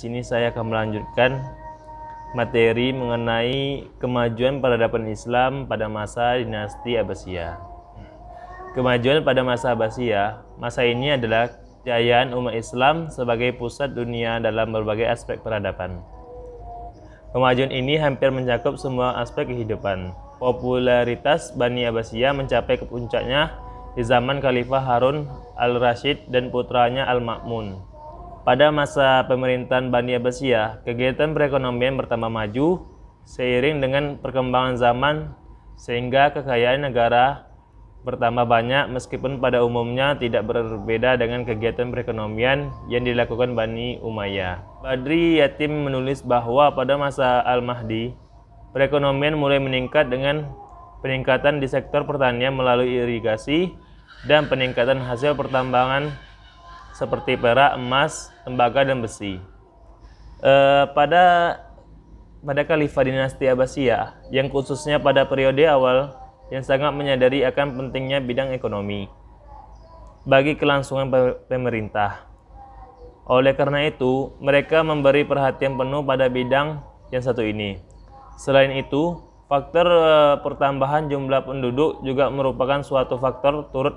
sini saya akan melanjutkan materi mengenai kemajuan peradaban Islam pada masa dinasti Abbasiyah. Kemajuan pada masa Abbasiyah, masa ini adalah kejayaan umat Islam sebagai pusat dunia dalam berbagai aspek peradaban. Kemajuan ini hampir mencakup semua aspek kehidupan. Popularitas Bani Abbasiyah mencapai ke puncaknya di zaman Khalifah Harun al-Rashid dan putranya Al-Ma'mun. Pada masa pemerintahan Bani Abbasiyah, kegiatan perekonomian bertambah maju seiring dengan perkembangan zaman sehingga kekayaan negara bertambah banyak meskipun pada umumnya tidak berbeda dengan kegiatan perekonomian yang dilakukan Bani Umayyah. Badri Yatim menulis bahwa pada masa Al-Mahdi, perekonomian mulai meningkat dengan peningkatan di sektor pertanian melalui irigasi dan peningkatan hasil pertambangan seperti perak, emas, tembaga, dan besi. Pada Khalifah dinasti Abbasiyah yang khususnya pada periode awal yang sangat menyadari akan pentingnya bidang ekonomi bagi kelangsungan pemerintah. Oleh karena itu, mereka memberi perhatian penuh pada bidang yang satu ini. Selain itu, faktor pertambahan jumlah penduduk juga merupakan suatu faktor turut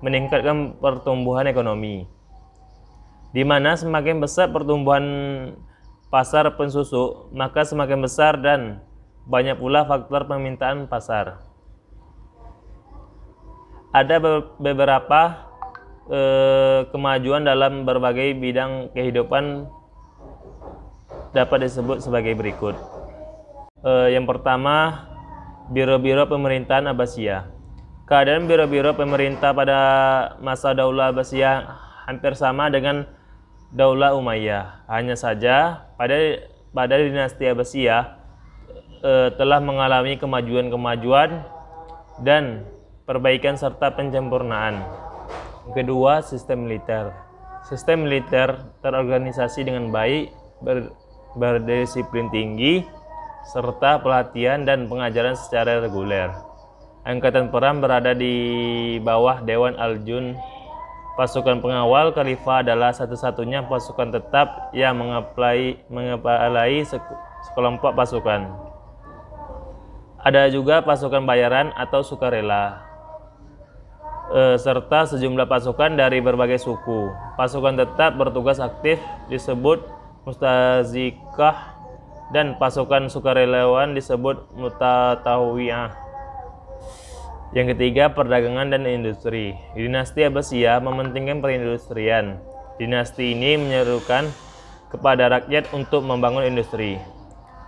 meningkatkan pertumbuhan ekonomi, di mana semakin besar pertumbuhan pasar pensusu, maka semakin besar dan banyak pula faktor permintaan pasar. Ada beberapa kemajuan dalam berbagai bidang kehidupan dapat disebut sebagai berikut. Yang pertama, biro-biro pemerintahan Abbasiyah. Keadaan biro-biro pemerintah pada masa Daulah Abbasiyah hampir sama dengan Daulah Umayyah. Hanya saja pada dinasti Abbasiyah telah mengalami kemajuan-kemajuan dan perbaikan serta penyempurnaan. Kedua, sistem militer. Sistem militer terorganisasi dengan baik, berdisiplin tinggi, serta pelatihan dan pengajaran secara reguler. Angkatan perang berada di bawah Dewan Al-Jun. Pasukan pengawal Khalifah adalah satu-satunya pasukan tetap yang mengepalai sekelompok pasukan. Ada juga pasukan bayaran atau sukarela, serta sejumlah pasukan dari berbagai suku. Pasukan tetap bertugas aktif disebut mustazikah dan pasukan sukarelawan disebut mutatawiyah. Yang ketiga, perdagangan dan industri. Dinasti Abbasiyah mementingkan perindustrian. Dinasti ini menyerukan kepada rakyat untuk membangun industri.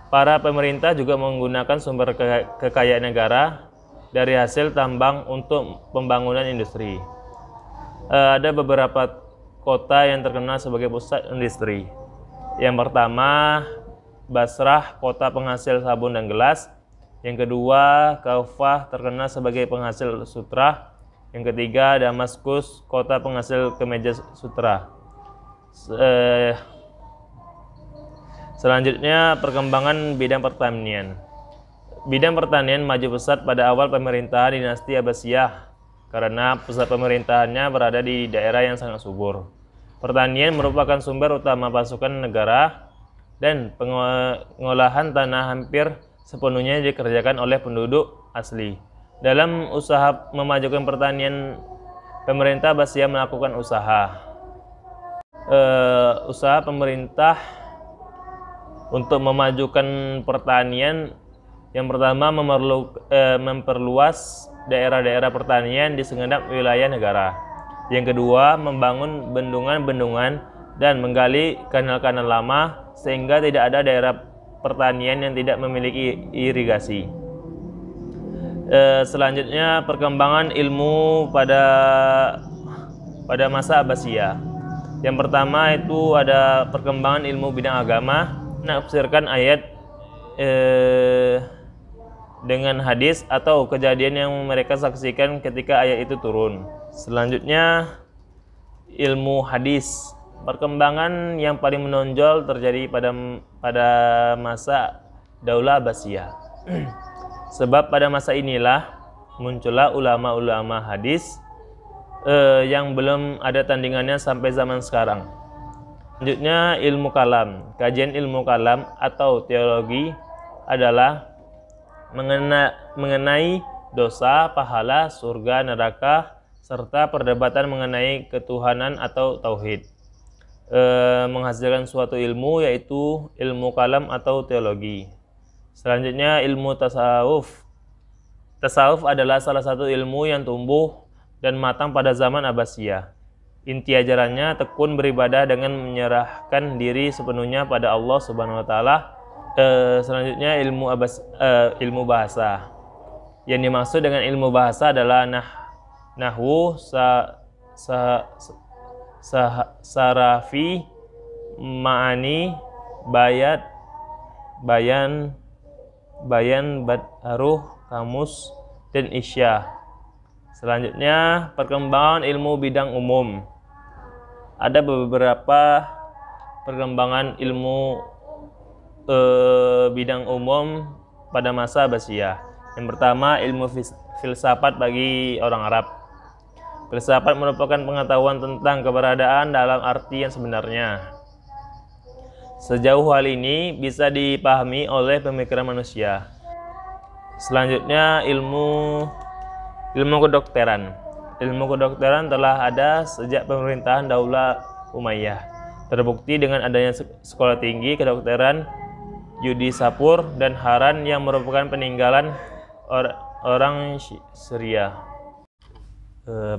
Para pemerintah juga menggunakan sumber kekayaan negara dari hasil tambang untuk pembangunan industri. Ada beberapa kota yang terkenal sebagai pusat industri. Yang pertama, Basrah, kota penghasil sabun dan gelas. Yang kedua, Kufah, terkenal sebagai penghasil sutra. Yang ketiga, Damaskus, kota penghasil kemeja sutra. Selanjutnya, perkembangan bidang pertanian. Bidang pertanian maju pesat pada awal pemerintahan dinasti Abbasiyah karena pusat pemerintahannya berada di daerah yang sangat subur. Pertanian merupakan sumber utama pasukan negara dan pengolahan tanah hampir sepenuhnya dikerjakan oleh penduduk asli. Dalam usaha memajukan pertanian, pemerintah Abbasiyah melakukan usaha pemerintah untuk memajukan pertanian. Yang pertama, memperluas daerah-daerah pertanian di segenap wilayah negara. Yang kedua, membangun bendungan-bendungan dan menggali kanal-kanal lama sehingga tidak ada daerah pertanian yang tidak memiliki irigasi. Selanjutnya, perkembangan ilmu pada masa Abbasiyah. Yang pertama itu ada perkembangan ilmu bidang agama, menafsirkan ayat dengan hadis atau kejadian yang mereka saksikan ketika ayat itu turun. Selanjutnya, ilmu hadis. Perkembangan yang paling menonjol terjadi pada masa Daulah Abbasiyah. Sebab pada masa inilah muncullah ulama-ulama hadis yang belum ada tandingannya sampai zaman sekarang. Selanjutnya ilmu kalam. Kajian ilmu kalam atau teologi adalah mengenai dosa, pahala, surga, neraka, serta perdebatan mengenai ketuhanan atau tauhid. Menghasilkan suatu ilmu yaitu ilmu kalam atau teologi. Selanjutnya ilmu tasawuf. Tasawuf adalah salah satu ilmu yang tumbuh dan matang pada zaman Abbasiyah. Inti ajarannya tekun beribadah dengan menyerahkan diri sepenuhnya pada Allah Subhanahu wa taala. Selanjutnya ilmu bahasa. Yang dimaksud dengan ilmu bahasa adalah nahwu, sarafi, ma'ani, bayan, badharuh, kamus, dan isya. Selanjutnya perkembangan ilmu bidang umum. Ada beberapa perkembangan ilmu bidang umum pada masa Abbasiyah. Yang pertama, ilmu filsafat bagi orang Arab. Filsafat merupakan pengetahuan tentang keberadaan dalam arti yang sebenarnya. Sejauh hal ini bisa dipahami oleh pemikiran manusia. Selanjutnya ilmu kedokteran. Ilmu kedokteran telah ada sejak pemerintahan Daulah Umayyah. Terbukti dengan adanya sekolah tinggi kedokteran Yudi Sapur dan Haran yang merupakan peninggalan orang Syria.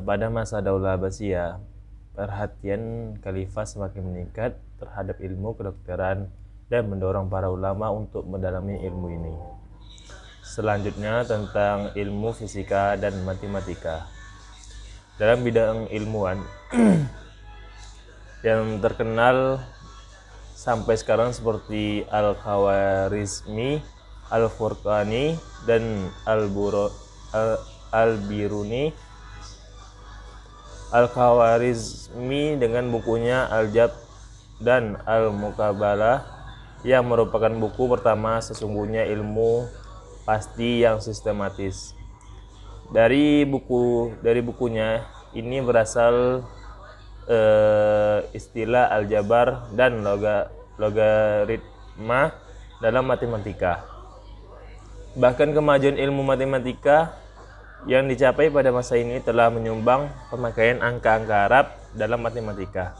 Pada masa Daulah Abbasiyah, perhatian khalifah semakin meningkat terhadap ilmu kedokteran dan mendorong para ulama untuk mendalami ilmu ini. Selanjutnya tentang ilmu fisika dan matematika. Dalam bidang ilmuwan yang terkenal sampai sekarang seperti Al-Khawarizmi, Al-Furqani, dan Al-Biruni. Al-Khawarizmi dengan bukunya Al-Jab dan Al-Muqabalah yang merupakan buku pertama sesungguhnya ilmu pasti yang sistematis. Dari bukunya ini berasal istilah aljabar dan logaritma dalam matematika. Bahkan kemajuan ilmu matematika yang dicapai pada masa ini telah menyumbang pemakaian angka-angka Arab dalam matematika.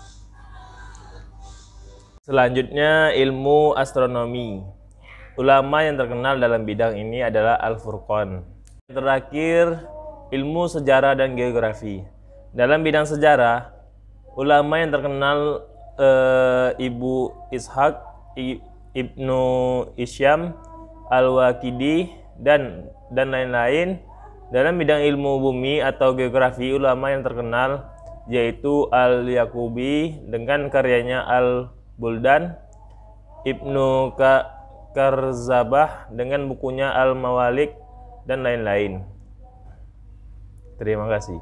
Selanjutnya ilmu astronomi. Ulama yang terkenal dalam bidang ini adalah Al-Furqan. Terakhir, ilmu sejarah dan geografi. Dalam bidang sejarah, ulama yang terkenal Ibu Ishaq, Ibnu Isyam, Al-Waqidi, dan lain-lain. Dalam bidang ilmu bumi atau geografi, ulama yang terkenal yaitu Al-Yaqubi dengan karyanya Al-Buldan, Ibnu Karzabah dengan bukunya Al-Mawalik, dan lain-lain. Terima kasih.